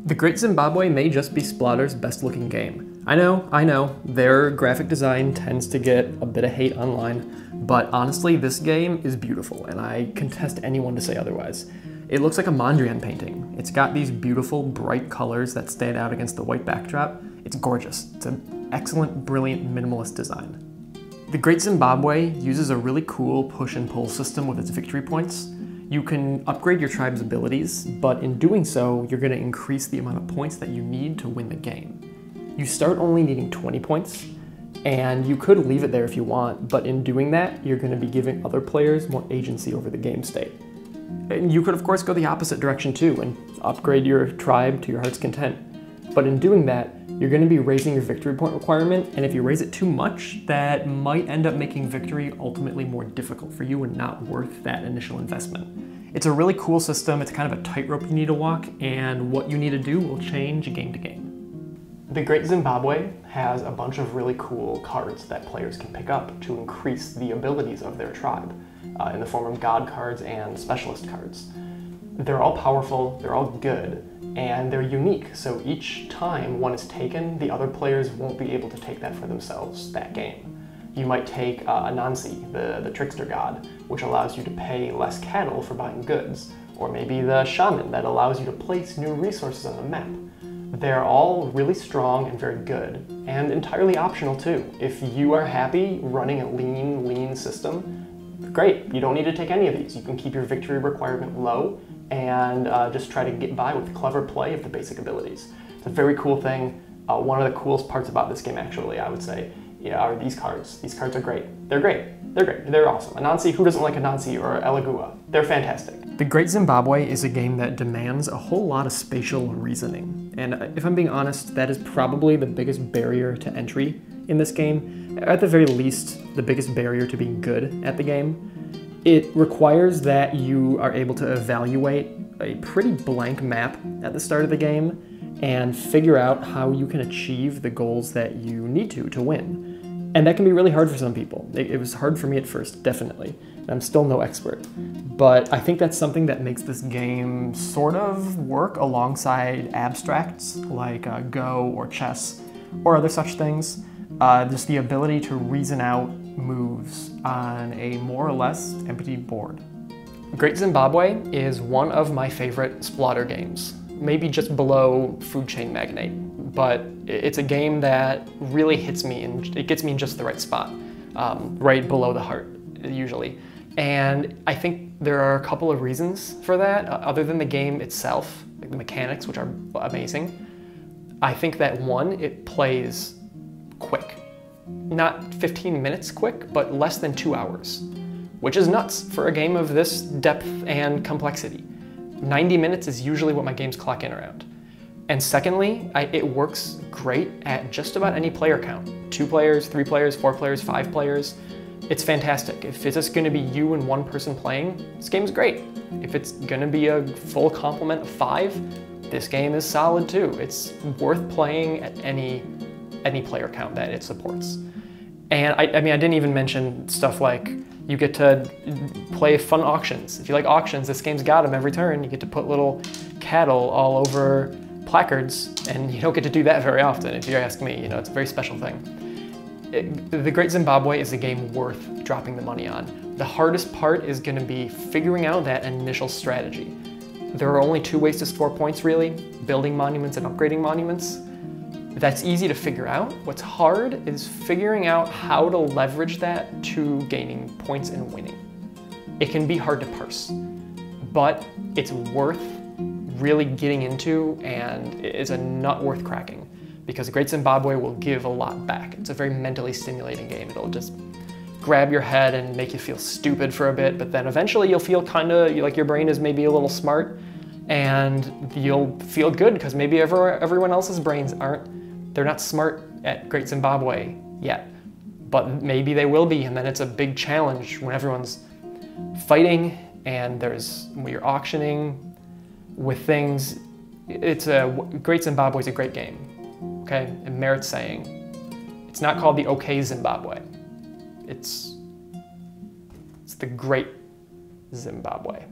The Great Zimbabwe may just be Splotter's best looking game. I know, their graphic design tends to get a bit of hate online, but honestly, this game is beautiful, and I contest anyone to say otherwise. It looks like a Mondrian painting. It's got these beautiful, bright colors that stand out against the white backdrop. It's gorgeous. It's an excellent, brilliant, minimalist design. The Great Zimbabwe uses a really cool push and pull system with its victory points. You can upgrade your tribe's abilities, but in doing so, you're going to increase the amount of points that you need to win the game. You start only needing 20 points, and you could leave it there if you want, but in doing that, you're going to be giving other players more agency over the game state. And you could, of course, go the opposite direction too and upgrade your tribe to your heart's content. But in doing that, you're going to be raising your victory point requirement, and if you raise it too much, that might end up making victory ultimately more difficult for you and not worth that initial investment. It's a really cool system. It's kind of a tightrope you need to walk, and what you need to do will change game to game. The Great Zimbabwe has a bunch of really cool cards that players can pick up to increase the abilities of their tribe in the form of god cards and specialist cards. They're all powerful, they're all good, and they're unique, so each time one is taken, the other players won't be able to take that for themselves that game. You might take Anansi, the trickster god, which allows you to pay less cattle for buying goods, or maybe the shaman that allows you to place new resources on the map. They're all really strong and very good, and entirely optional too. If you are happy running a lean system, great, you don't need to take any of these. You can keep your victory requirement low and just try to get by with clever play of the basic abilities. It's a very cool thing. One of the coolest parts about this game, actually, I would say, are these cards. These cards are great. They're great. They're great. They're awesome. Anansi, who doesn't like Anansi or Elagua? They're fantastic. The Great Zimbabwe is a game that demands a whole lot of spatial reasoning. And if I'm being honest, that is probably the biggest barrier to entry in this game. At the very least, the biggest barrier to being good at the game. It requires that you are able to evaluate a pretty blank map at the start of the game and figure out how you can achieve the goals that you need to win. And that can be really hard for some people. It was hard for me at first, definitely. And I'm still no expert. But I think that's something that makes this game sort of work alongside abstracts like Go or chess or other such things. Just the ability to reason out moves on a more or less empty board. Great Zimbabwe is one of my favorite Splotter games, maybe just below Food Chain Magnate, but it's a game that really hits me and it gets me in just the right spot, right below the heart, usually. And I think there are a couple of reasons for that, other than the game itself, like the mechanics, which are amazing. I think that one, it plays quick. Not 15 minutes quick, but less than 2 hours, which is nuts for a game of this depth and complexity. 90 minutes is usually what my games clock in around. And secondly, it works great at just about any player count. 2 players, 3 players, 4 players, 5 players. It's fantastic. If it's just gonna be you and one person playing, this game's great. If it's gonna be a full complement of 5, this game is solid too. It's worth playing at any player count that it supports. And I mean, I didn't even mention stuff like you get to play fun auctions. If you like auctions, this game's got them every turn. You get to put little cattle all over placards, and you don't get to do that very often, if you ask me. You know, it's a very special thing. The Great Zimbabwe is a game worth dropping the money on. The hardest part is going to be figuring out that initial strategy. There are only 2 ways to score points, really: building monuments and upgrading monuments. That's easy to figure out. What's hard is figuring out how to leverage that to gaining points and winning. It can be hard to parse, but it's worth really getting into and is a nut worth cracking, because Great Zimbabwe will give a lot back. It's a very mentally stimulating game. It'll just grab your head and make you feel stupid for a bit, but then eventually you'll feel kind of like your brain is maybe a little smart, and you'll feel good because maybe everyone else's brains they're not smart at Great Zimbabwe yet, but maybe they will be, and then it's a big challenge when everyone's fighting and when you're auctioning with things. Great Zimbabwe is a great game, okay? It merits saying. It's not called the OK Zimbabwe. It's the Great Zimbabwe.